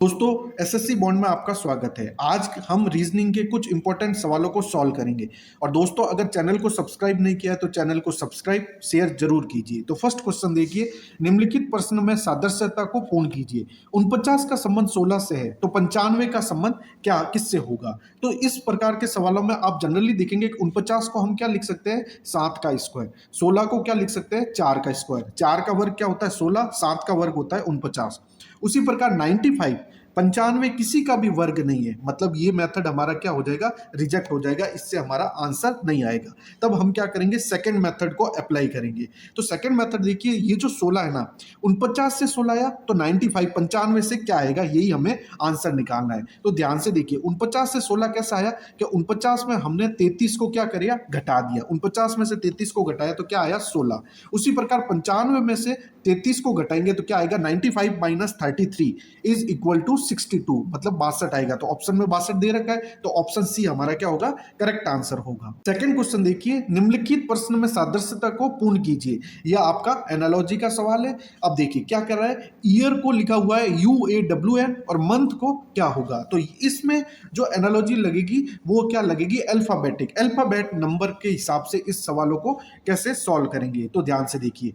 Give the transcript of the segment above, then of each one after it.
दोस्तों, SSC bond में आपका स्वागत है। आज हम रीजनिंग के कुछ इंपॉर्टेंट सवालों को सॉल्व करेंगे। और दोस्तों, अगर चैनल को सब्सक्राइब नहीं किया है तो चैनल को सब्सक्राइब शेयर जरूर कीजिए। तो फर्स्ट क्वेश्चन देखिए, निम्नलिखित प्रश्न में सादृश्यता को पूर्ण कीजिए। 49 का संबंध 16 से है तो 95 का संबंध क्या किससे होगा? तो इस प्रकार के सवालों में आप जनरली देखेंगे कि 49 को हम क्या लिख सकते हैं, 7 का स्क्वायर। 16 को क्या लिख सकते हैं, 4 का स्क्वायर। 4 का वर्ग क्या होता है, 16। 7 का वर्ग होता है 49। उसी प्रकार 95 95 किसी का भी वर्ग नहीं है, मतलब ये मेथड हमारा क्या हो जाएगा, रिजेक्ट हो जाएगा। इससे हमारा आंसर नहीं आएगा। तब हम क्या करेंगे, सेकंड मेथड को अप्लाई करेंगे। तो सेकंड मेथड देखिए, ये जो 16 है ना, 49 से 16 आया तो 95 95 से क्या आएगा, यही हमें आंसर निकालना है। तो ध्यान से देखिए, 49 से 16 कैसा आया कि 49 में हमने 33 को क्या किया, घटा दिया। 49 में से 33 को घटाया तो क्या आया, 16। उसी प्रकार 95 में से 33 को घटाएंगे तो क्या आएगा, 95 माइनस 33 इज इक्वल टू 62, मतलब 62 आएगा। तो ऑप्शन में 62 दे रखा है, तो ऑप्शन सी हमारा क्या होगा, करेक्ट आंसर होगा। सेकंड क्वेश्चन देखिए, निम्नलिखित प्रश्न में सादृश्यता को पूर्ण कीजिए। यह आपका एनालॉजी का सवाल है। अब देखिए क्या कर रहा है, ईयर को लिखा हुआ है UAWN और मंथ को क्या होगा। तो इसमें जो एनालॉजी लगेगी वो क्या लगेगी, अल्फाबेटिक। अल्फाबेट नंबर के हिसाब से इस सवालों को कैसे सॉल्व करेंगे। तो ध्यान से देखिए,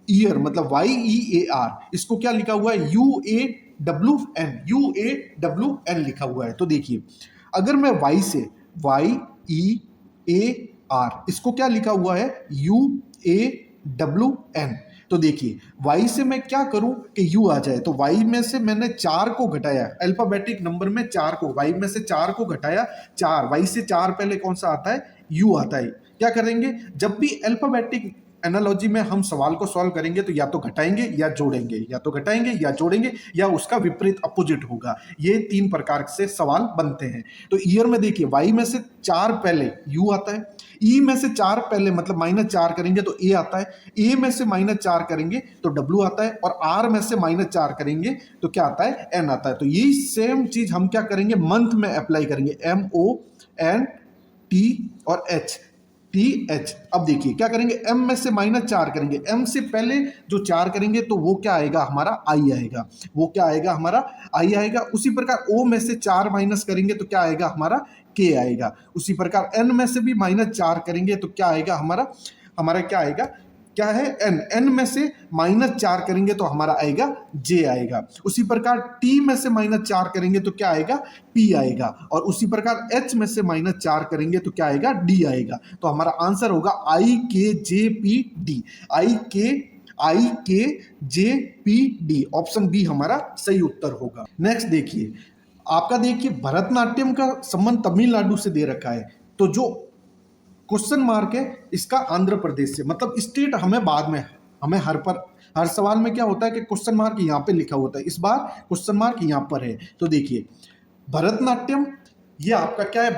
ईयर मतलब YEAR, इसको क्या लिखा हुआ है, UAWN लिखा हुआ है। तो देखिए, अगर मैं Y से YEAR, इसको क्या लिखा हुआ है, UAWN। तो देखिए, Y से मैं क्या करूं कि U आ जाए। तो Y में से मैंने 4 को घटाया, अल्फाबेटिक नंबर में 4 को, Y में से 4 को घटाया, 4, Y से 4 पहले कौन सा आता है, U आता है। क्या करेंगे, जब भी अल्फाबेटिक एनालॉजी में हम सवाल को सॉल्व करेंगे तो या तो घटाएंगे या जोड़ेंगे, या तो घटाएंगे या जोड़ेंगे, या उसका विपरीत अपोजिट होगा। ये 3 प्रकार से सवाल बनते हैं। तो ईयर में देखिए, वाई में से 4 पहले यू आता है, ई में से 4 पहले मतलब -4 करेंगे तो ए आता है, ए में से -4 करेंगे तो डब्ल्यू आता है, और आर में से -4 करेंगे तो क्या आता है, एन आता है। तो यही सेम चीज हम क्या करेंगे, मंथ में अप्लाई करेंगे, MONT और TH। अब देखिए क्या करेंगे, M में से -4 करेंगे, M से पहले जो 4 करेंगे तो वो क्या आएगा, हमारा I आएगा। वो क्या आएगा, हमारा I आएगा। उसी प्रकार O में से 4 माइनस करेंगे तो क्या आएगा, हमारा K आएगा। उसी प्रकार N में से भी -4 करेंगे तो क्या आएगा, हमारा हमारा क्या आएगा, क्या है, N में से -4 करेंगे तो हमारा आएगा J आएगा। उसी प्रकार T में से -4 करेंगे तो क्या आएगा, P आएगा। और उसी प्रकार H में से -4 करेंगे तो क्या आएगा, D आएगा। तो हमारा आंसर होगा IKJPD। IKJPD, ऑप्शन बी हमारा सही उत्तर होगा। नेक्स्ट देखिए, आपका देखिए भरतनाट्यम का संबंध तमिलनाडु से दे रखा है। तो जो क्वेश्चन मार्क है इसका आंध्र प्रदेश से, मतलब स्टेट हमें बाद में, हमें हर सवाल में क्या होता है कि क्वेश्चन मार्क यहाँ पे लिखा होता है, इस बार क्वेश्चन मार्क यहाँ पर है। तो देखिए, भरतनाट्यम ये आपका क्या है,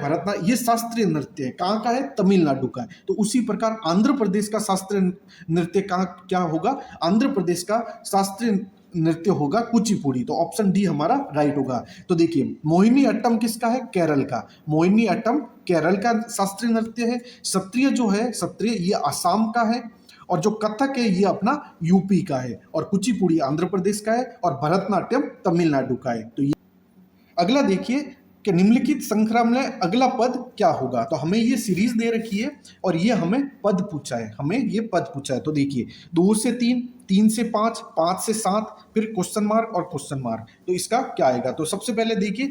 ये शास्त्रीय नृत्य है, कहाँ का है, तमिलनाडु का है। तो उसी प्रकार आंध्र प्रदेश का शास्त्रीय नृत्य कहाँ क्या होगा, आंध्र प्रदेश का शास्त्रीय नृत्य होगा कुचिपुड़ी। तो ऑप्शन डी हमारा राइट होगा। तो देखिए, मोहिनी अट्टम किसका है, केरल का। मोहिनी अट्टम केरल का शास्त्रीय नृत्य है। सत्रिय जो है, सत्रिय ये असम का है। और जो कथक है ये अपना यूपी का है। और कुचिपुड़ी आंध्र प्रदेश का है। और भरतनाट्यम तमिलनाडु का है। तो ये अगला देखिए कि निम्नलिखित श्रृंखला में अगला पद क्या होगा। तो हमें ये सीरीज दे रखी है और ये हमें पद पूछा है, तो देखिए, 2 से 3, 3 से 5, 5 से 7, फिर क्वेश्चन मार्क और क्वेश्चन मार्क। तो इसका क्या आएगा, तो सबसे पहले देखिए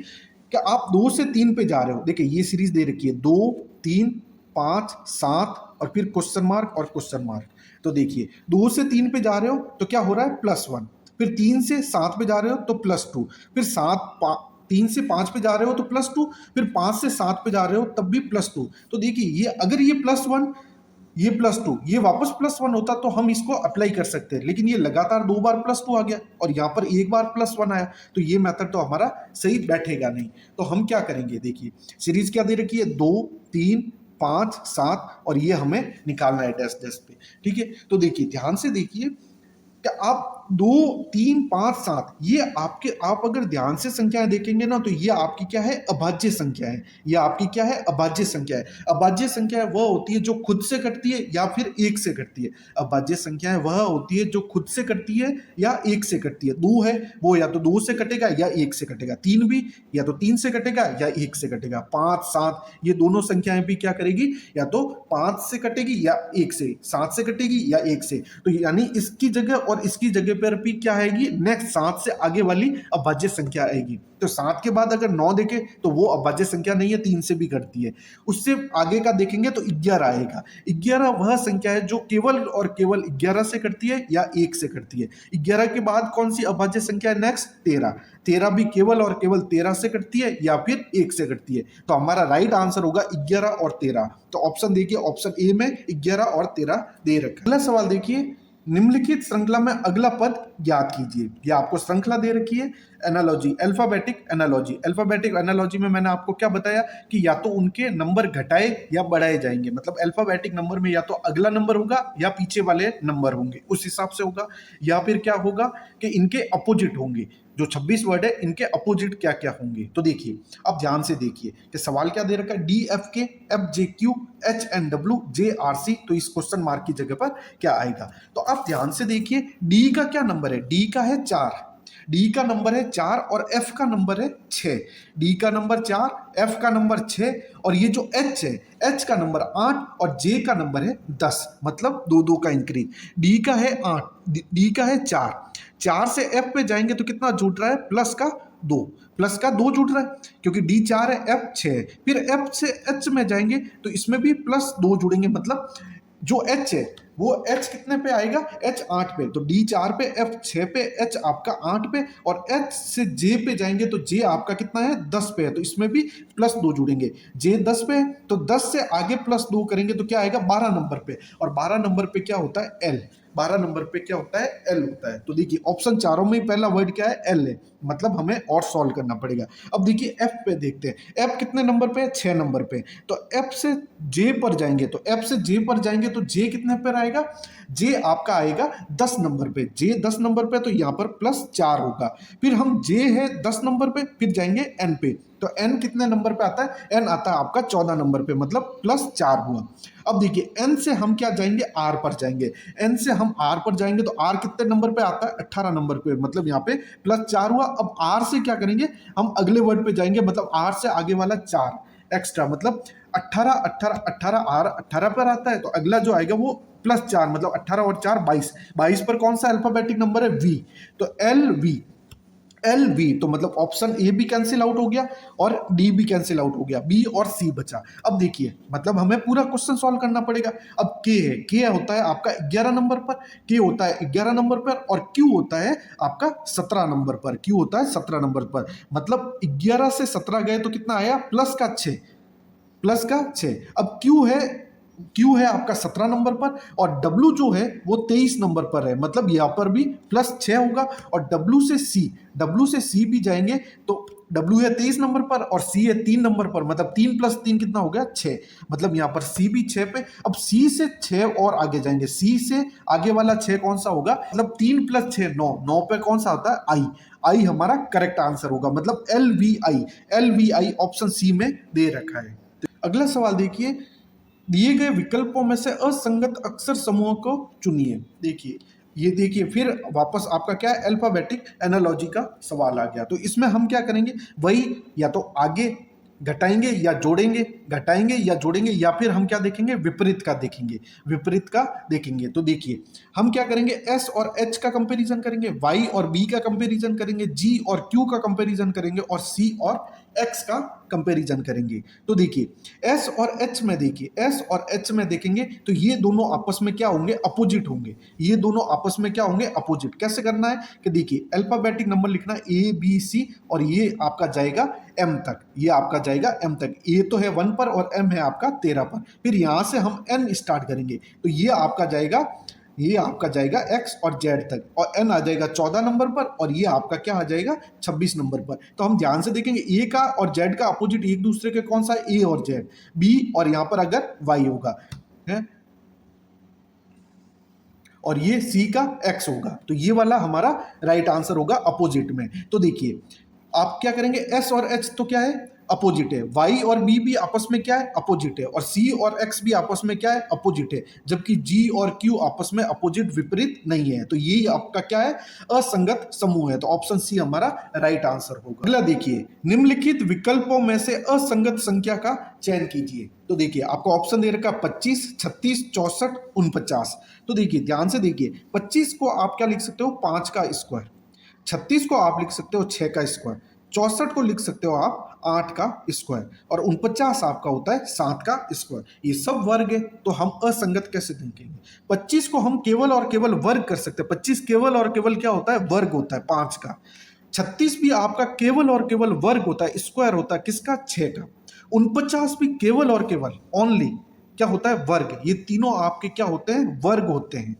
कि आप 2 से 3 पे जा रहे हो। देखिए ये सीरीज दे रखी है, 2, 3, 5, 7 और फिर क्वेश्चन मार्क और क्वेश्चन मार्क। तो देखिए 2 से 3 पे जा रहे हो तो क्या हो रहा है, +1। फिर 3 से 7 पे जा रहे हो तो +2। फिर 3 से 5 पे जा रहे हो तो +2। फिर 5 से 7 पे जा रहे हो तब भी +2। तो देखिए, ये अगर ये +1, ये +2, ये वापस +1 होता तो हम इसको अप्लाई कर सकते हैं। लेकिन ये लगातार 2 बार +2 आ गया और यहाँ पर एक बार +1 आया, तो ये मेथड तो हमारा सही बैठेगा नहीं। तो हम क्या करेंगे, देखिए सीरीज क्या दे रखी है, 2, 3, 5, 7 और ये हमें निकालना है डैश डैश पे। ठीक है, तो देखिए ध्यान से देखिए, कि आप 2, 3, 5, 7 ये आपके, आप अगर ध्यान से संख्याएं देखेंगे ना तो ये आपकी क्या है, अभाज्य संख्या है। ये आपकी क्या है, अभाज्य संख्या है। अभाज्य संख्या वह होती है जो खुद से कटती है या फिर एक से कटती है। अभाज्य संख्याएं वह होती है जो खुद से कटती है या एक से कटती है। 2 है वो या तो 2 से कटेगा या 1 से कटेगा। 3 भी या तो 3 से कटेगा या 1 से कटेगा। 5, 7 ये दोनों संख्याएं भी क्या करेगी, या तो 5 से कटेगी या 1 से, 7 से कटेगी या 1 से। तो यानी इसकी जगह और इसकी जगह पर भी क्या आएगी, नेक्स्ट 7 से आगे वाली अभाज्य संख्या आएगी। तो 7 के बाद अगर 9 देखें तो वो अभाज्य संख्या नहीं है, 3 से भी कटती है। उससे आगे का देखेंगे तो 11 आएगा। 11 वह संख्या है जो केवल और केवल 11 से कटती है या 1 से कटती है। 11 के बाद कौन सी अभाज्य संख्या है, नेक्स्ट 13। 13 भी केवल और केवल 13 से कटती है या फिर 1 से कटती है। तो हमारा राइट आंसर होगा 11 और 13। तो ऑप्शन देखिए, ऑप्शन ए में 11 और 13 दे रखा है। अगला सवाल देखिए, निम्नलिखित श्रृंखला में अगला पद ज्ञात कीजिए। ये आपको श्रृंखला दे रखी है, analogy, alphabetic analogy. Alphabetic analogy में मैंने आपको क्या बताया कि या तो उनके नंबर घटाए या बढ़ाए जाएंगे। मतलब अल्फाबेटिक नंबर में या तो अगला नंबर होगा या पीछे वाले नंबर होंगे, उस हिसाब से होगा। या फिर क्या होगा कि इनके अपोजिट होंगे। जो 26 वर्ड है इनके अपोजिट क्या क्या होंगे। तो देखिए, अब ध्यान से देखिए कि सवाल क्या दे रखा है, D F K F J Q H N W J R C. तो इस क्वेश्चन मार्क की जगह पर क्या आएगा। तो आप ध्यान से देखिए, डी का क्या नंबर है, डी का है 4। डी का नंबर है 4 और एफ का नंबर है 6। डी का नंबर 4, एफ का नंबर 6 और ये जो एच है, एच का नंबर 8 और जे का नंबर है 10। मतलब 2-2 का इंक्रीज। डी का है 8, डी का है 4। 4 से एफ पे जाएंगे तो कितना जुड़ रहा है, प्लस का 2, प्लस का 2 जुड़ रहा है क्योंकि डी 4 है, एफ 6 है। फिर एफ से एच में जाएंगे तो इसमें भी प्लस 2 जुड़ेंगे। मतलब जो एच है वो एच कितने पे आएगा, एच 8 पे। तो डी 4 पे, एफ 6 पे, एच आपका 8 पे और एच से जे पे जाएंगे तो जे आपका कितना है, 10 पे है। तो इसमें भी प्लस 2 जुड़ेंगे। जे 10 पे है तो 10 से आगे प्लस 2 करेंगे तो क्या आएगा, 12 नंबर पे। और 12 नंबर पे क्या होता है, एल। 12 नंबर पे क्या होता है, एल होता है। तो देखिए ऑप्शन चारों में पहला वर्ड क्या है, एल है। मतलब हमें और सॉल्व करना पड़ेगा। अब देखिए एफ पे देखते हैं, एफ कितने नंबर पे है, 6 नंबर पे। तो एफ से जे पर जाएंगे, तो एफ से जे पर जाएंगे तो जे कितने पर आएगा, जे आपका आएगा 10 नंबर पे। जे 10 नंबर पे तो यहाँ पर प्लस 4 होगा। फिर हम जे है 10 नंबर पे, फिर जाएंगे एन पे। तो एन कितने नंबर पे आता है, एन आता है आपका 14 नंबर पे, मतलब प्लस 4 हुआ। अब देखिए एन से हम क्या जाएंगे, आर पर जाएंगे। एन से हम आर पर जाएंगे तो आर कितने नंबर पे आता है, 18 नंबर पे। मतलब यहाँ पे प्लस 4 हुआ। अब आर से क्या करेंगे, हम अगले वर्ड पे जाएंगे। मतलब आर से आगे वाला 4 एक्स्ट्रा, मतलब 18, 18, 18 आर 18 पर आता है। तो अगला जो आएगा वो प्लस 4, मतलब 18 और 4 22। 22 पर कौन सा अल्फाबेटिक नंबर है, वी। तो एल वी, एल वी। तो मतलब ऑप्शन ए भी कैंसिल आउट हो गया और डी भी कैंसिल आउट हो गया, बी और सी बचा। अब देखिए मतलब हमें पूरा क्वेश्चन सॉल्व करना पड़ेगा। अब के है, के होता है आपका 11 नंबर पर, के होता है 11 नंबर पर और क्यू होता है आपका 17 नंबर पर। क्यू होता है 17 नंबर पर। मतलब 11 से 17 गए तो कितना आया, प्लस का 6, प्लस का 6। अब क्यू है आपका 17 नंबर पर और डब्ल्यू जो है वो 23 नंबर पर है। मतलब यहां पर भी प्लस 6 होगा। और डब्ल्यू से सी भी जाएंगे तो डब्ल्यू है 23 नंबर पर और सी है 3 नंबर पर। मतलब 3 प्लस 3 कितना हो गया, 6। मतलब यहां पर सी भी 6 पे। अब सी से 6 और आगे जाएंगे, सी से आगे वाला 6 कौन सा होगा, मतलब 3 प्लस 6 9, 9 पे कौन सा होता है, आई। आई हमारा करेक्ट आंसर होगा। मतलब L V I, L V I option C में दे रखा है। अगला सवाल देखिए, दिए गए विकल्पों में से असंगत अक्षर समूह को चुनिए। देखिए ये देखिए फिर वापस आपका क्या है, अल्फाबेटिक एनालॉजी का सवाल आ गया। तो इसमें हम क्या करेंगे, वही या तो आगे घटाएंगे या जोड़ेंगे, घटाएंगे या जोड़ेंगे, या फिर हम क्या देखेंगे, विपरीत का देखेंगे, विपरीत का देखेंगे। तो देखिए हम क्या करेंगे, एस और एच का कंपैरिजन करेंगे, वाई और बी का कंपैरिजन करेंगे, जी और क्यू का कंपैरिजन करेंगे और सी और एक्स का कंपैरिजन करेंगे। तो देखिए एस और एच में, देखिए एस और एच में देखेंगे तो ये दोनों आपस में क्या होंगे, अपोजिट होंगे। ये दोनों आपस में क्या होंगे, अपोजिट। कैसे करना है कि देखिए अल्फाबेटिक नंबर लिखना है ए बी सी और ये आपका जाएगा एम तक, ये आपका जाएगा एम तक। ए तो है 1 पर और एम है आपका 13 पर। फिर यहां से हम एन स्टार्ट करेंगे तो ये आपका जाएगा, ये आपका जाएगा एक्स और जेड तक और एन आ जाएगा 14 नंबर पर और ये आपका क्या आ जाएगा 26 नंबर पर। तो हम ध्यान से देखेंगे ए का और जेड का अपोजिट एक दूसरे के कौन सा है, ए और जेड, बी और यहां पर अगर वाई होगा है। और ये सी का एक्स होगा, तो ये वाला हमारा राइट आंसर होगा अपोजिट में। तो देखिए आप क्या करेंगे, एस और एच तो क्या है, अपोजिट है, वाई और बी भी आपस में क्या है, अपोजिट है, और सी और एक्स भी आपस में क्या है, अपोजिट है, जबकि जी और क्यू आपस में अपोजिट विपरीत नहीं है। तो ये आपका क्या है, असंगत समूह है। तो ऑप्शन सी हमारा राइट आंसर होगा। अगला देखिए, निम्नलिखित विकल्पों में से असंगत संख्या का चयन कीजिए। तो देखिए आपको ऑप्शन दे रखा 25, 36, 64, 49। तो देखिए ध्यान से देखिए, 25 को आप क्या लिख सकते हो, 5 का स्क्वायर, 36 को आप लिख सकते हो 6 का स्क्वायर, 64 को लिख सकते हो आप 8 का स्क्वायर, और 49 आपका होता है 7 का स्क्वायर। ये सब वर्ग है, तो हम असंगत कैसे देखेंगे। 25 को हम केवल और केवल वर्ग कर सकते हैं, 25 केवल और केवल क्या होता है, वर्ग होता है 5 का। 36 भी आपका केवल और केवल वर्ग होता है, स्क्वायर होता है किसका, 6 का। 49 भी केवल और केवल ओनली क्या होता है, वर्ग। ये तीनों आपके क्या होते हैं, वर्ग होते हैं।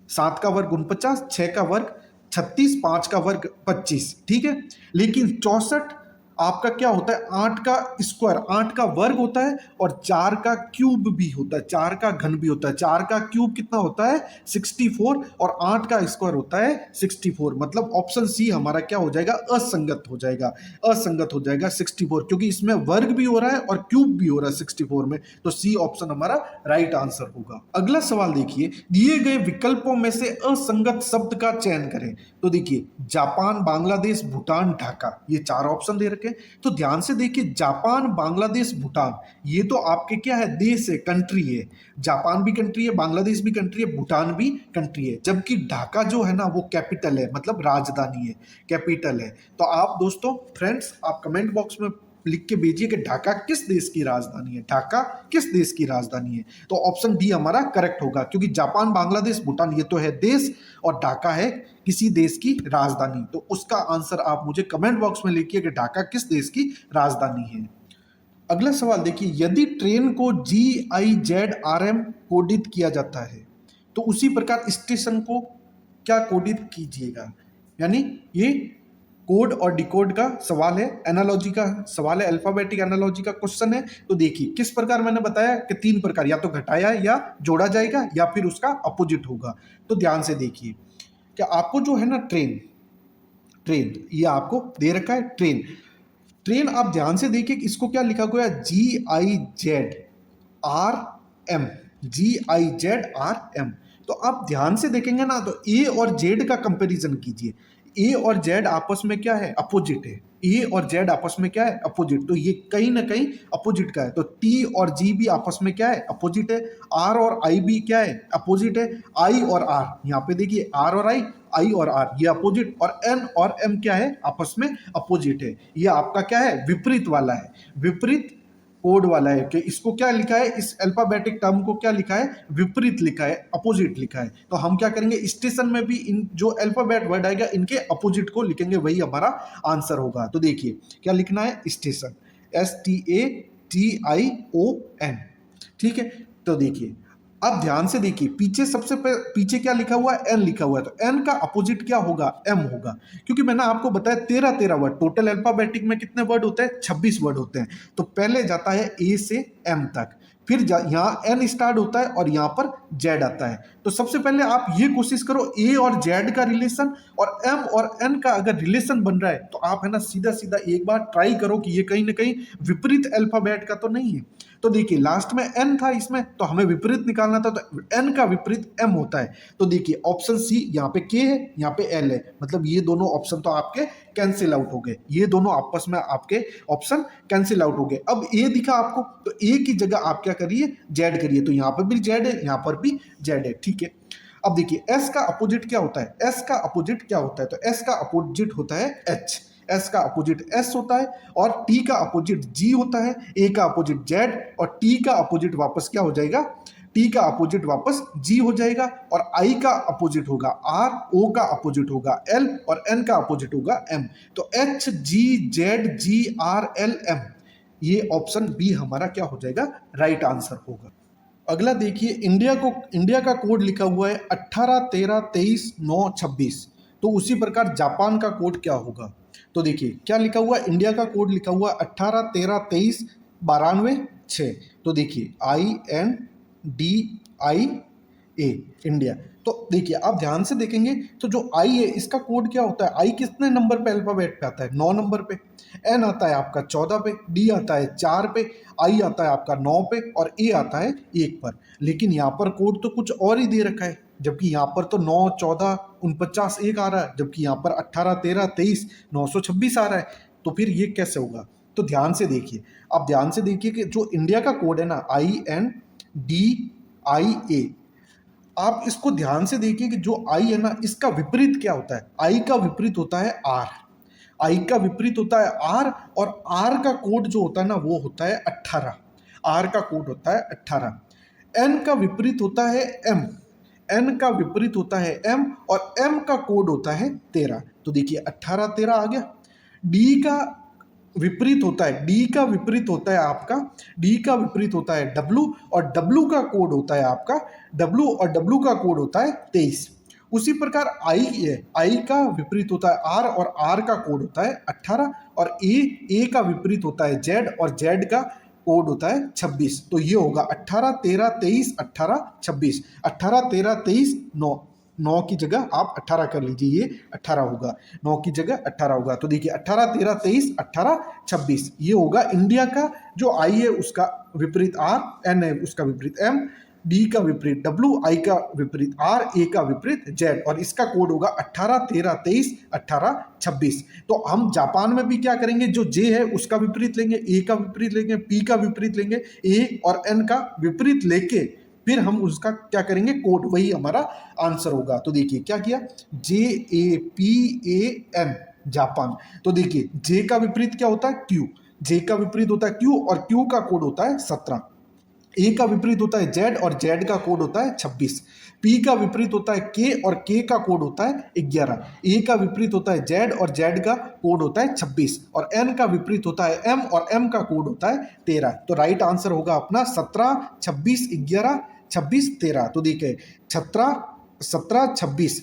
7 का वर्ग 49, 6 का वर्ग 36, 5 का वर्ग 25, ठीक है। लेकिन 64 आपका क्या होता है, 8 का स्क्वायर, 8 का वर्ग होता है, और 4 का क्यूब भी होता है, 4 का घन भी होता है। 4 का क्यूब कितना होता है, 64, और 8 का स्क्वायर होता है 64। मतलब ऑप्शन सी हमारा क्या हो जाएगा, असंगत हो जाएगा, असंगत हो जाएगा 64, क्योंकि इसमें वर्ग भी हो रहा है और क्यूब भी हो रहा है 64 में। तो सी ऑप्शन हमारा राइट आंसर होगा। अगला सवाल देखिए, दिए गए विकल्पों में से असंगत शब्द का चयन करें। तो देखिए जापान, बांग्लादेश, भूटान, ढाका, ये 4 ऑप्शन दे रखे। तो ध्यान से देखिए, जापान, बांग्लादेश, भूटान, ये तो आपके क्या है, देश है, कंट्री है। जापान भी कंट्री है, बांग्लादेश भी कंट्री है, भूटान भी कंट्री है। जबकि ढाका जो है ना, वो कैपिटल है, मतलब राजधानी है, कैपिटल है। तो आप दोस्तों, फ्रेंड्स, आप कमेंट बॉक्स में लिख के भेजिए कि ढाका किस देश की राजधानी है, ढाका किस देश की राजधानी है। तो ऑप्शन डी हमारा करेक्ट होगा, क्योंकि जापान, बांग्लादेश, भूटान ये तो है देश, और ढाका है किसी देश की राजधानी। तो उसका आंसर आप मुझे कमेंट बॉक्स में लिखिए कि ढाका किस देश की राजधानी है। अगला सवाल देखिए, यदि ट्रेन को GIZRM कोडित किया जाता है, तो उसी प्रकार स्टेशन को क्या कोडित कीजिएगा। यानी ये कोड और डिकोड का सवाल है, एनालॉजी का सवाल है, अल्फाबेटिक एनालॉजी का क्वेश्चन है। तो देखिए किस प्रकार मैंने बताया कि 3 प्रकार, या तो घटाया या जोड़ा जाएगा, या फिर उसका अपोजिट होगा। तो ध्यान से देखिए कि आपको जो है ना, ट्रेन, ट्रेन ये आपको दे रखा है, ट्रेन, ट्रेन आप ध्यान से देखिए, इसको क्या लिखा हुआ है, GIZRM, GIZRM। तो आप ध्यान से देखेंगे ना, तो ए और जेड का कंपैरिजन कीजिए। ए और जेड आपस में क्या है, अपोजिट है। ए और जेड आपस में क्या है, अपोजिट। तो ये कहीं ना कहीं अपोजिट का है। तो टी और जी भी आपस में क्या है, अपोजिट है। आर और आई भी क्या है, अपोजिट है। आई और आर, यहाँ पे देखिए आर और आई और आर ये अपोजिट, और एन और एम क्या है, आपस में अपोजिट है। ये आपका क्या है, विपरीत वाला है, विपरीत कोड वाला है। कि इसको क्या लिखा है, इस अल्फाबेटिक टर्म को क्या लिखा है, विपरीत लिखा है, अपोजिट लिखा है। तो हम क्या करेंगे, स्टेशन में भी इन जो अल्फाबेट वर्ड आएगा इनके अपोजिट को लिखेंगे, वही हमारा आंसर होगा। तो देखिए क्या लिखना है, स्टेशन, STATION, ठीक है। तो देखिए अब ध्यान से देखिए, पीछे सबसे पीछे क्या लिखा हुआ है, एन लिखा हुआ है। तो एन का अपोजिट क्या होगा, एम होगा, क्योंकि मैंने आपको बताया 13 वर्ड, टोटल अल्फाबेटिक में कितने वर्ड होते हैं, 26 वर्ड होते हैं। तो पहले जाता है ए से एम तक, फिर यहाँ एन स्टार्ट होता है और यहाँ पर जेड आता है। तो सबसे पहले आप ये कोशिश करो, ए और जेड का रिलेशन और एम और एन का अगर रिलेशन बन रहा है, तो आप है ना सीधा सीधा एक बार ट्राई करो कि ये कहीं ना कहीं विपरीत अल्फाबेट का तो नहीं है। तो देखिए लास्ट में एन था इसमें, तो हमें विपरीत निकालना था, तो एन का विपरीत एम होता है। तो देखिए ऑप्शन सी, यहाँ पे के है, यहाँ पे एल है, मतलब ये दोनों ऑप्शन तो आपके कैंसिल आउट हो गए, ये दोनों आपस में आपके ऑप्शन कैंसिल आउट हो गए। अब ए दिखा आपको, तो ए की जगह आप क्या करिए, जेड करिए। तो यहाँ पर भी जेड है, यहाँ पर भी जेड है, ठीक है। अब देखिए एस का अपोजिट क्या होता है, एस का अपोजिट क्या होता है, तो एस का अपोजिट होता है एच, एस का अपोजिट एस होता है, और टी का अपोजिट जी होता है, ए का अपोजिट जेड, और टी का अपोजिट वापस क्या हो जाएगा, टी का अपोजिट वापस जी हो जाएगा, और आई का अपोजिट होगा आर, ओ का अपोजिट होगा एल, और एन का अपोजिट होगा एम। तो एच जी जेड जी आर एल एम, ये ऑप्शन बी हमारा क्या हो जाएगा, राइट आंसर होगा। अगला देखिए, इंडिया का कोड लिखा हुआ है 18 13 23 9 26। तो उसी प्रकार जापान का कोड क्या होगा। तो देखिए क्या लिखा हुआ है, इंडिया का कोड लिखा हुआ है 18 13 23 92 6। तो देखिए INDIA इंडिया, तो देखिए आप ध्यान से देखेंगे तो जो आई है इसका कोड क्या होता है, आई कितने नंबर पे अल्फाबेट पे आता है, 9 नंबर पे, एन आता है आपका 14 पे, डी आता है 4 पे, आई आता है आपका 9 पे और ए आता है 1 पर। लेकिन यहाँ पर कोड तो कुछ और ही दे रखा है, जबकि यहाँ पर तो 9 14 49 1 आ रहा है, जबकि यहाँ पर 18 13 23 926 आ रहा है। तो फिर ये कैसे होगा, तो ध्यान से देखिए, आप ध्यान से देखिए कि जो इंडिया का कोड है ना INDIA, आप इसको ध्यान से देखिए कि जो आई है ना इसका विपरीत क्या होता है, आई का विपरीत होता है आर, आई का विपरीत होता है आर, और आर का कोड जो होता है ना वो होता है 18, आर का कोड होता है 18। एन का विपरीत होता है एम, एन का विपरीत होता है एम, और एम का कोड होता है 13। तो देखिए 18 13 आ गया। डी का विपरीत होता है, डी का विपरीत होता है आपका, डी का विपरीत होता है डब्लू, और डब्लू का कोड होता है आपका डब्लू, और डब्लू का कोड होता है 23। उसी प्रकार आई है, आई का विपरीत होता है आर, और आर का कोड होता है 18, और ए का विपरीत होता है जेड, और जेड का कोड होता है 26। तो ये होगा 18 13 23 18 26, 18 13 23 9, 9 की जगह आप 18 कर लीजिए, ये 18 होगा, 9 की जगह 18 होगा। तो देखिए 18 13 23 18 26 ये होगा इंडिया का जो आई है उसका विपरीत आर, एन है उसका विपरीत एम, डी का विपरीत डब्लू, आई का विपरीत आर, ए का विपरीत जेड, और इसका कोड होगा 18 13 23 18 26। तो हम जापान में भी क्या करेंगे, जो जे है उसका विपरीत लेंगे, ए का विपरीत लेंगे, पी का विपरीत लेंगे, ए और एन का विपरीत लेके फिर हम उसका क्या करेंगे कोड, वही हमारा आंसर होगा। तो देखिए क्या किया, JAPAN जापान। तो देखिए जे का विपरीत क्या होता है क्यू, जे का विपरीत होता है क्यू, और क्यू का कोड होता है 17। ए का विपरीत होता है जेड, और जेड का कोड होता है 26। पी का विपरीत होता है के, और के का कोड होता है 11। ए का विपरीत होता है जेड, और जेड का कोड होता है 26, और एन का विपरीत होता है एम, और एम का कोड होता है 13। तो राइट आंसर होगा अपना 17 26 11 26 13। तो देखिए 17 26,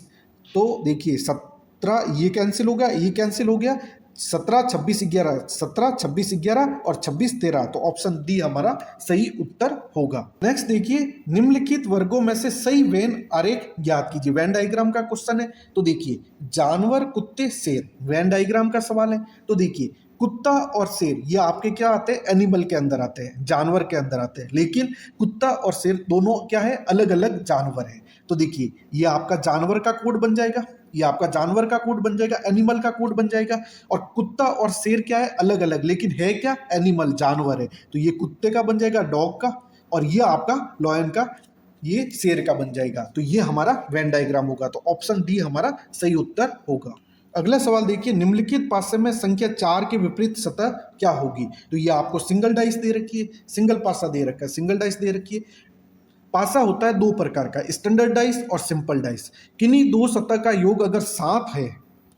तो देखिए 17 ये कैंसिल हो गया, ये कैंसिल हो गया, 17 26 11 17 26 11 और 26 13। तो ऑप्शन डी हमारा सही उत्तर होगा। नेक्स्ट देखिए, निम्नलिखित वर्गों में से सही वेन आरेख ज्ञात कीजिए। वेन डायग्राम का क्वेश्चन है। तो देखिए जानवर, कुत्ते, शेर, वेन डायग्राम का सवाल है। तो देखिए कुत्ता और शेर ये आपके क्या आते हैं, एनिमल के अंदर आते हैं, जानवर के अंदर आते हैं, लेकिन कुत्ता और शेर दोनों क्या है, अलग अलग जानवर है। तो देखिए ये आपका जानवर का कोड बन जाएगा, ये आपका जानवर का कोड बन जाएगा, एनिमल का कोड बन जाएगा। और कुत्ता और शेर क्या है, अलग अलग, लेकिन है क्या, एनिमल, जानवर है। तो ये कुत्ते का बन जाएगा, डॉग का, और ये आपका लॉयन का, ये शेर का बन जाएगा। तो ये हमारा वेन डायग्राम होगा। तो ऑप्शन डी हमारा सही उत्तर होगा। अगला सवाल देखिए, निम्नलिखित पासे में संख्या 4 के विपरीत सतह क्या होगी। तो ये आपको सिंगल डाइस दे रखी है, सिंगल पासा दे रखा है, सिंगल डाइस दे रखी है। पासा होता है दो प्रकार का, स्टैंडर्ड डाइस और सिंपल डाइस। किन्हीं दो सतह का योग अगर 7 है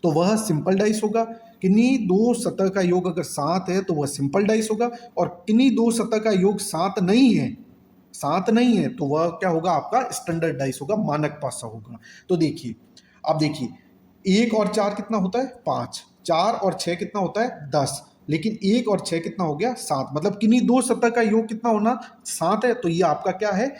तो वह सिंपल डाइस होगा, किन्हीं दो सतह का योग अगर 7 है तो वह सिंपल डाइस होगा, और किन्हीं दो सतह का योग 7 नहीं है, 7 नहीं है तो वह क्या होगा, आपका स्टैंडर्ड डाइस होगा, मानक पासा होगा। तो देखिए अब देखिए 1 और 4 कितना होता है 5, 4 और 6 कितना होता है 10, लेकिन 1 और 6 कितना हो गया 7, मतलब किन्हीं दो सतह का योग कितना होना 7 है। तो ये आपका क्या है,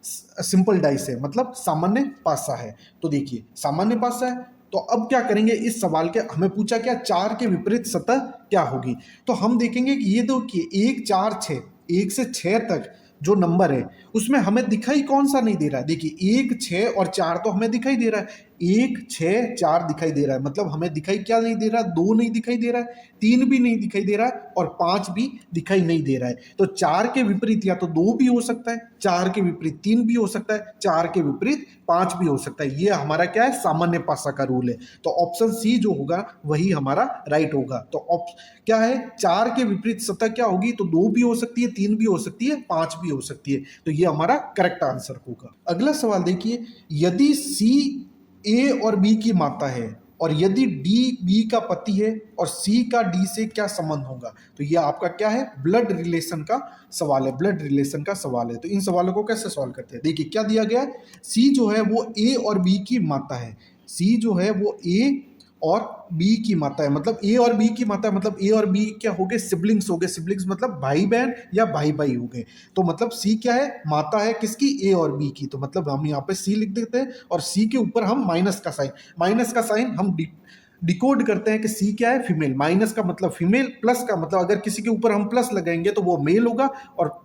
सिंपल डाइस है, मतलब सामान्य पासा है। तो देखिए सामान्य पासा है। तो अब क्या करेंगे, इस सवाल के हमें पूछा क्या, 4 के विपरीत सतह क्या होगी। तो हम देखेंगे कि ये देखिए 1 4 6, 1 से 6 तक जो नंबर है उसमें हमें दिखाई कौन सा नहीं दे रहा है। देखिए 1 6 और 4 तो हमें दिखाई दे रहा है, 1 6 4 दिखाई दे रहा है, मतलब हमें दिखाई क्या नहीं दे रहा है, 2 नहीं दिखाई दे रहा है, 3 भी नहीं दिखाई दे रहा है, और 5 भी दिखाई नहीं दे रहा है। तो 4 के विपरीत या तो 2 भी हो सकता है, 4 के विपरीत 3 भी हो सकता है, 4 के विपरीत 5 भी हो सकता है। ये हमारा क्या है, सामान्य पासा का रूल है। तो ऑप्शन सी जो होगा वही हमारा राइट होगा। तो क्या है, 4 के विपरीत सतह क्या होगी, तो 2 भी हो सकती है, 3 भी हो सकती है, 5 भी हो सकती है। तो ये हमारा करेक्ट आंसर होगा। अगला सवाल देखिए, यदि सी ए और बी की माता है, और यदि डी बी का पति है, और सी का डी से क्या संबंध होगा। तो ये आपका क्या है, ब्लड रिलेशन का सवाल है, ब्लड रिलेशन का सवाल है। तो इन सवालों को कैसे सॉल्व करते हैं, देखिए क्या दिया गया है, सी जो है वो ए और बी की माता है, सी जो है वो ए और बी की माता है, मतलब ए और बी की माता है, मतलब ए और बी क्या हो गए, सिबलिंग्स हो गए। सिबलिंग्स मतलब भाई बहन या भाई भाई हो गए। तो मतलब सी क्या है, माता है किसकी, ए और बी की। तो मतलब हम यहाँ पे सी लिख देते हैं और सी के ऊपर हम माइनस का साइन हम डिकोड करते हैं कि सी क्या है, फीमेल। माइनस का मतलब फीमेल, प्लस का मतलब अगर किसी के ऊपर हम प्लस लगाएंगे तो वो मेल होगा, और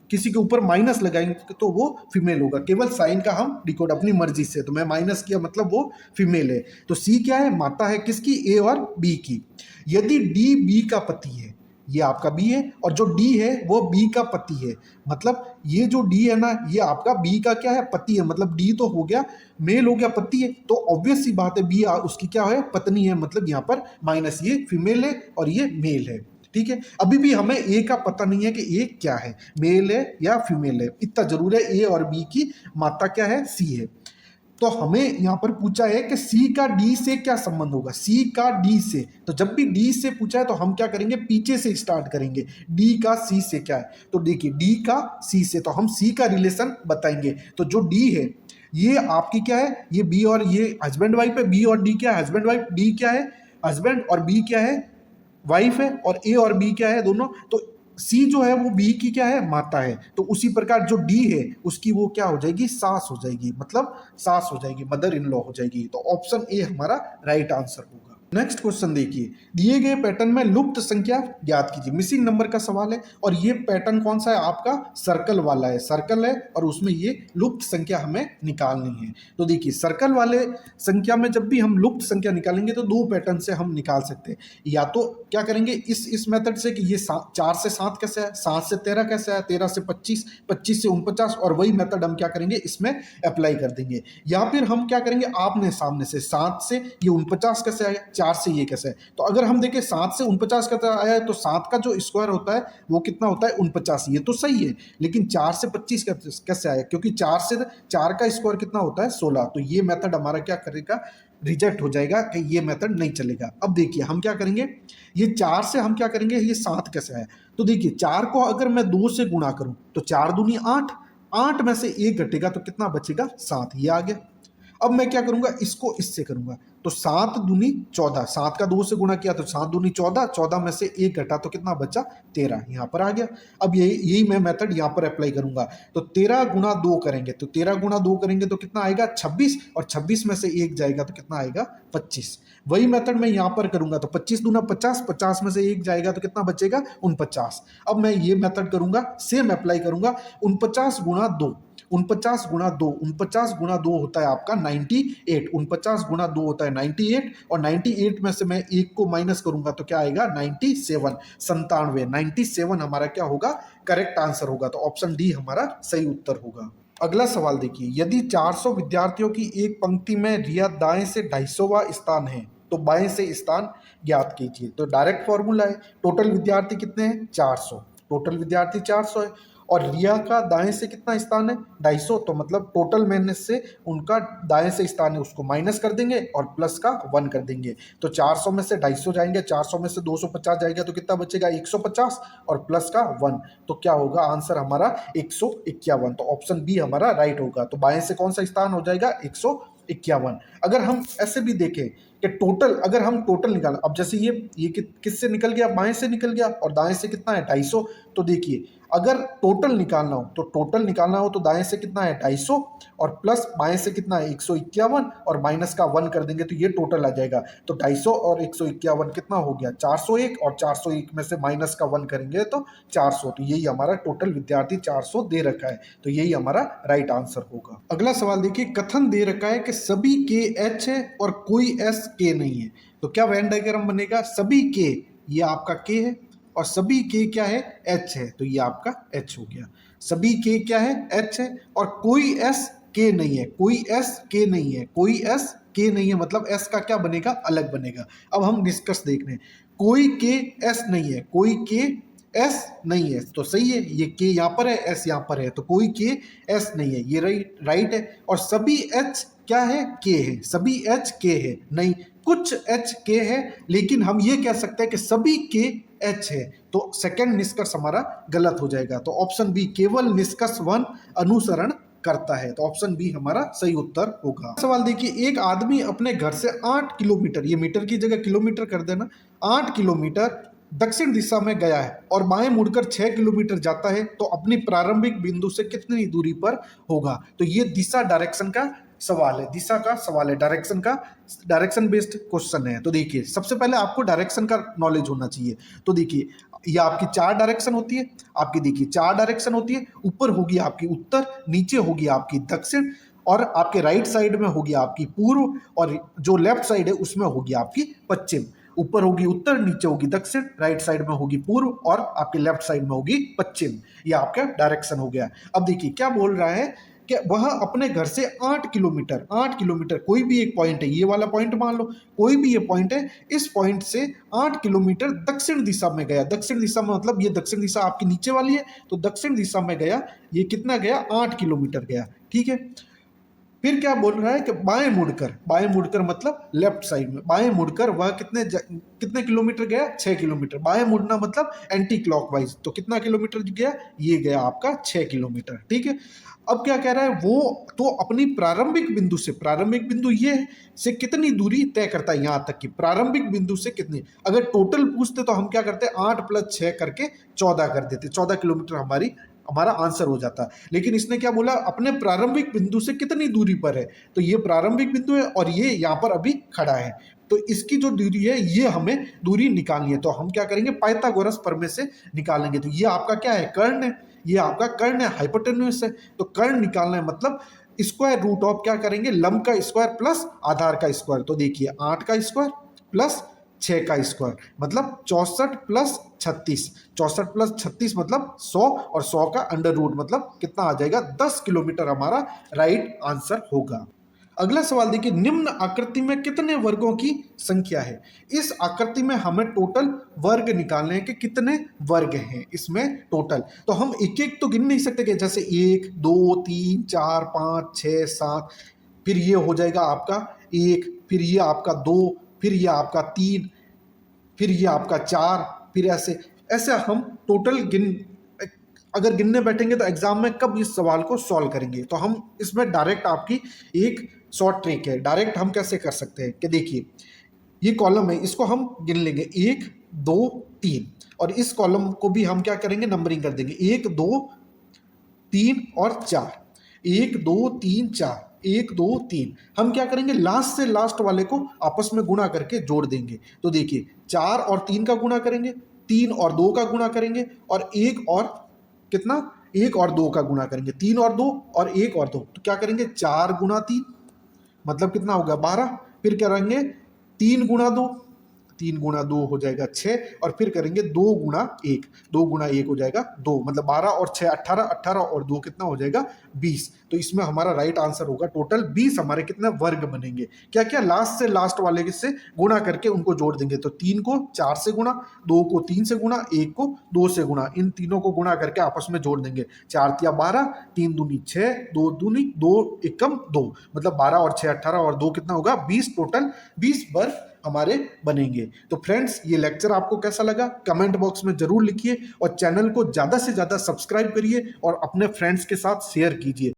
किसी के ऊपर माइनस लगाएंगे तो वो फीमेल होगा। केवल साइन का हम डिकोड अपनी मर्जी से, तो मैं माइनस किया मतलब वो फीमेल है। तो सी क्या है, माता है किसकी, ए और बी की। यदि डी बी का पति है, ये आपका बी है, और जो डी है वो बी का पति है, मतलब ये जो डी है ना, ये आपका बी का क्या है, पति है। मतलब डी तो हो गया मेल, हो गया पति है, तो ऑब्वियस सी बात है बी उसकी क्या है, पत्नी है। मतलब यहाँ पर माइनस, ये फीमेल है और ये मेल है। ठीक है, अभी भी हमें ए का पता नहीं है कि ए क्या है, मेल है या फीमेल है। इतना जरूर है, ए और बी की माता क्या है, सी है। तो हमें यहां पर पूछा है कि सी का डी से क्या संबंध होगा, सी का डी से। तो जब भी डी से पूछा है तो हम क्या करेंगे, पीछे से स्टार्ट करेंगे। डी का सी से क्या है, तो देखिए डी का सी से, तो हम सी का रिलेशन बताएंगे। तो जो डी है ये आपकी क्या है, ये बी और ये हस्बैंड वाइफ है। बी और डी क्या है, हस्बैंड वाइफ। डी क्या है, हस्बैंड, और बी क्या है, वाइफ है। और ए और बी क्या है, दोनों। तो सी जो है वो बी की क्या है, माता है। तो उसी प्रकार जो डी है उसकी वो क्या हो जाएगी, सास हो जाएगी, मतलब सास हो जाएगी, मदर इन लॉ हो जाएगी। तो ऑप्शन ए हमारा राइट आंसर होगा। नेक्स्ट क्वेश्चन देखिए, दिए गए पैटर्न में लुप्त संख्या ज्ञात कीजिए। मिसिंग नंबर का सवाल है, और ये पैटर्न कौन सा है आपका, सर्कल वाला है। सर्कल है और उसमें ये लुप्त संख्या हमें निकालनी है। तो देखिए सर्कल वाले संख्या में जब भी हम लुप्त संख्या निकालेंगे तो दो पैटर्न से हम निकाल सकते हैं। या तो क्या करेंगे, इस मेथड से कि ये 4 से 7 कैसे है, 7 से 13 कैसे है, 13 से 25, 25 से 49, और वही मेथड हम क्या करेंगे इसमें अप्लाई कर देंगे। या फिर हम क्या करेंगे, आपने सामने से 7 से ये 49 कैसे आया, 4 से ये कैसे है। तो अगर हम देखें 7 से 49 कैसे आया है, तो 7 का जो स्क्वायर होता है वो कितना होता है, 49। ये तो सही है, लेकिन 4 से 25 कैसे आया, क्योंकि 4 से 4 का स्क्वायर कितना होता है, 16। तो ये मेथड हमारा क्या करेगा, रिजेक्ट हो जाएगा, कि ये मेथड नहीं चलेगा। अब देखिए हम क्या करेंगे, ये 4 से हम क्या करेंगे, ये 7 कैसे है। तो देखिए 4 को अगर मैं 2 से गुणा करूं तो 4 दूनी 8, 8 में से 1 घटेगा तो कितना बचेगा, 7। ये आ गया। अब मैं क्या करूंगा, इसको इससे करूंगा, तो 7 दूनी 14, 7 का 2 से गुणा किया तो 7 दूनी 14, 14 में से 1 घटा तो कितना बचा, 13। यहां पर आ गया। अब यही मैं मेथड यहां पर अप्लाई करूंगा। तो 13 गुणा 2 करेंगे, तो 13 गुणा 2 करेंगे तो कितना आएगा, 26, और 26 में से 1 जाएगा तो कितना आएगा, 25। वही मेथड मैं यहां पर करूंगा, तो 25 दूना 50, 50 में से 1 जाएगा तो कितना बचेगा, 49। अब मैं ये मेथड करूंगा, सेम अप्लाई करूंगा, 49 गुणा 2, 49 गुणा 2, 49 गुणा 2 होता है आपका 98, 49 गुणा 2 होता है 98, और 98 में से मैं 1 को माइनस करूंगा तो क्या आएगा, 97, 97। 97 हमारा क्या होगा, करेक्ट आंसर होगा। तो ऑप्शन डी हमारा सही उत्तर होगा। अगला सवाल देखिए, यदि 400 विद्यार्थियों की एक पंक्ति में रिया दाएं से 250वां स्थान है तो बाएं से स्थान ज्ञात कीजिए। तो डायरेक्ट फॉर्मूला है, टोटल विद्यार्थी कितने हैं, 400, टोटल विद्यार्थी 400 है, और रिया का दाएं से कितना स्थान है, 250। तो मतलब टोटल में से उनका दाएं से स्थान है उसको माइनस कर देंगे और प्लस का 1 कर देंगे। तो 400 में से 250 जाएंगे, 400 में से 250 जाएगा तो कितना बचेगा, 150, और प्लस का 1। तो क्या होगा आंसर हमारा, 151। तो ऑप्शन बी हमारा राइट होगा। तो बाएं से कौन सा स्थान हो जाएगा, 151। अगर हम ऐसे भी देखें कि टोटल, अगर हम टोटल निकालें, अब जैसे ये किससे निकल गया, बाएं से निकल गया, और दाएं से कितना है, 250। तो देखिए अगर टोटल निकालना हो तो टोटल निकालना हो तो दाएं से कितना है, 250, और प्लस बाएं से कितना है, 151, और माइनस का 1 कर देंगे तो ये टोटल आ जाएगा। तो 250 और 151 कितना हो गया, 401, और 401 में से माइनस का 1 करेंगे तो 400। तो यही हमारा टोटल विद्यार्थी 400 दे रखा है, तो यही हमारा राइट आंसर होगा। अगला सवाल देखिए, कथन दे रखा है कि सभी के एच है और कोई एस के नहीं है। तो क्या वेन डायग्राम बनेगा, सभी के, ये आपका के है, और सभी के क्या है, एच है, तो ये आपका एच हो गया। सभी के क्या है, एच है, और कोई एस के नहीं है, कोई एस के नहीं है, कोई एस के नहीं है, मतलब एस का क्या बनेगा, अलग बनेगा। अब हम डिस्कस देख रहे हैं, कोई के एस नहीं है, कोई के एस नहीं है, तो सही है, ये के यहाँ पर है, एस यहाँ पर है, तो कोई के एस नहीं है, ये राइट है। और सभी एच क्या है, के है, सभी एच के है नहीं, कुछ एच के है, लेकिन हम ये कह सकते हैं कि सभी के एच है। तो सेकंड निष्कर्ष हमारा गलत हो जाएगा। तो ऑप्शन बी, केवल निष्कर्ष 1 अनुसरण करता है। तो ऑप्शन बी हमारा सही उत्तर होगा। सवाल देखिए, एक आदमी अपने घर से 8 किलोमीटर, ये मीटर की जगह किलोमीटर कर देना, 8 किलोमीटर दक्षिण दिशा में गया है और बाएं मुड़कर 6 किलोमीटर जाता है, तो अपनी प्रारंभिक बिंदु से कितनी दूरी पर होगा। तो ये दिशा डायरेक्शन का सवाल है, दिशा का सवाल है, डायरेक्शन बेस्ड क्वेश्चन है। तो देखिए, सबसे पहले आपको डायरेक्शन का नॉलेज होना चाहिए। तो देखिए, ये आपकी 4 डायरेक्शन होती है, आपकी देखिए 4 डायरेक्शन होती है। ऊपर होगी आपकी उत्तर, नीचे होगी आपकी दक्षिण, और आपके राइट साइड में होगी आपकी पूर्व, और जो लेफ्ट साइड है उसमें होगी आपकी पश्चिम। ऊपर होगी उत्तर, नीचे होगी दक्षिण, राइट साइड में होगी पूर्व और आपके लेफ्ट साइड में होगी पश्चिम। ये आपका डायरेक्शन हो गया। अब देखिए क्या बोल रहा है कि वह अपने घर से 8 किलोमीटर कोई भी एक पॉइंट है, ये वाला पॉइंट मान लो, कोई भी ये पॉइंट है, इस पॉइंट से 8 किलोमीटर दक्षिण दिशा में गया। दक्षिण दिशा में मतलब ये दक्षिण दिशा आपकी नीचे वाली है, तो दक्षिण दिशा में गया, ये कितना गया, 8 किलोमीटर गया। ठीक है, फिर क्या बोल रहा है कि बाएं मुड़कर मतलब लेफ्ट साइड में, बाएं मुड़कर वह कितने किलोमीटर गया, 6 किलोमीटर। बाएं मुड़ना मतलब एंटी क्लॉकवाइज, तो कितना किलोमीटर गया, ये गया आपका 6 किलोमीटर। ठीक है, अब क्या कह रहा है वो, तो अपनी प्रारंभिक बिंदु से, प्रारंभिक बिंदु ये से कितनी दूरी तय करता है, यहां तक की प्रारंभिक बिंदु से कितनी। अगर टोटल पूछते तो हम क्या करते, 8 + 6 करके 14 कर देते, 14 किलोमीटर हमारा आंसर हो जाता। लेकिन इसने क्या बोला, अपने प्रारंभिक बिंदु से कितनी दूरी पर है। तो ये प्रारंभिक बिंदु है और ये यहाँ पर अभी खड़ा है, तो इसकी जो दूरी है ये हमें दूरी निकालनी है। तो हम क्या करेंगे, पाइथागोरस प्रमेय से निकालेंगे। तो ये आपका क्या है, कर्ण है, ये आपका कर्ण है, हाइपोटेन्यूस है। तो कर्ण निकालना है मतलब स्क्वायर रूट ऑफ क्या करेंगे, लंब का स्क्वायर प्लस आधार का स्क्वायर। तो देखिए 8 का स्क्वायर प्लस 6 का स्क्वायर मतलब 64 + 36, 64 + 36 मतलब 100, और 100 का अंडर रूट मतलब कितना आ जाएगा, 10 किलोमीटर हमारा राइट आंसर होगा। अगला सवाल देखिए, निम्न आकृति में कितने वर्गों की संख्या है। इस आकृति में हमें टोटल वर्ग निकालने हैं कि कितने वर्ग हैं इसमें टोटल। तो हम एक एक तो गिन नहीं सकते कि जैसे 1 2 3 4 5 6 7, फिर ये हो जाएगा आपका 1, फिर ये आपका 2, फिर ये आपका 3, फिर ये आपका 4, फिर ऐसे ऐसे हम टोटल अगर गिनने बैठेंगे तो एग्जाम में कब इस सवाल को सॉल्व करेंगे। तो हम इसमें डायरेक्ट आपकी एक शॉर्ट ट्रिक है, डायरेक्ट हम कैसे कर सकते हैं कि देखिए ये कॉलम है, इसको हम गिन लेंगे 1 2 3, और इस कॉलम को भी हम क्या करेंगे, नंबरिंग कर देंगे 1 2 3 और 4, 1 2 3 4, 1 2 3। हम क्या करेंगे, लास्ट से लास्ट वाले को आपस में गुणा करके जोड़ देंगे। तो देखिए 4 और 3 का गुणा करेंगे, 3 और 2 का गुणा करेंगे, और 1 और कितना, 1 और 2 का गुणा करेंगे, 3 और 2 और 1 और 2, तो क्या करेंगे 4 × 3 मतलब कितना होगा 12, फिर करेंगे 3 × 2, 3 × 2 हो जाएगा 6, और फिर करेंगे 2 × 1, 2 × 1 हो जाएगा 2, मतलब 12 और 6 18, 18 और 2 कितना हो जाएगा 20। तो इसमें हमारा राइट आंसर होगा टोटल 20 हमारे कितने वर्ग बनेंगे। क्या क्या, लास्ट से लास्ट वाले से गुणा करके उनको जोड़ देंगे। तो 3 को 4 से गुणा, 2 को 3 से गुणा, 1 को 2 से गुणा, इन तीनों को गुणा करके आपस में जोड़ देंगे। 4 × 12, 3 दूनी 6, 2 दूनी 2 एकम 2, मतलब 12 और 6 18 और 2 कितना होगा 20, टोटल 20 वर्ग हमारे बनेंगे। तो फ्रेंड्स, ये लेक्चर आपको कैसा लगा कमेंट बॉक्स में जरूर लिखिए, और चैनल को ज्यादा से ज्यादा सब्सक्राइब करिए और अपने फ्रेंड्स के साथ शेयर कीजिए।